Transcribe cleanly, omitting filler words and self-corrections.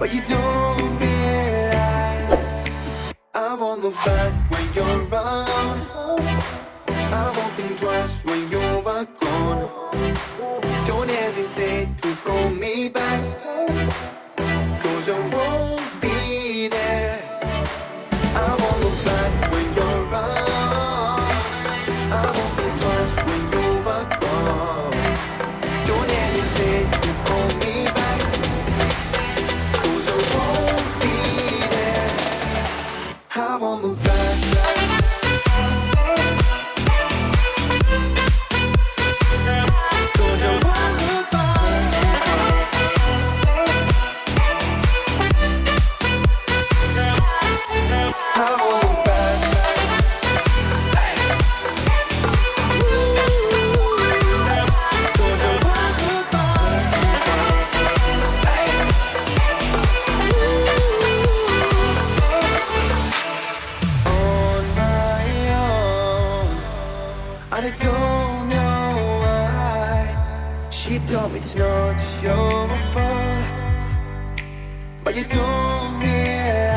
but you don't realize I won't look back when you're around. I won't think twice when you're gone. Don't hesitate to call me back, 'cause I won't be there. I won't look back when you're around. I won't think twice when you're gone. Don't hesitate to call me back, 'cause I won't be there. I won't look back. I don't know why she told me it's not your fault, but you don't realize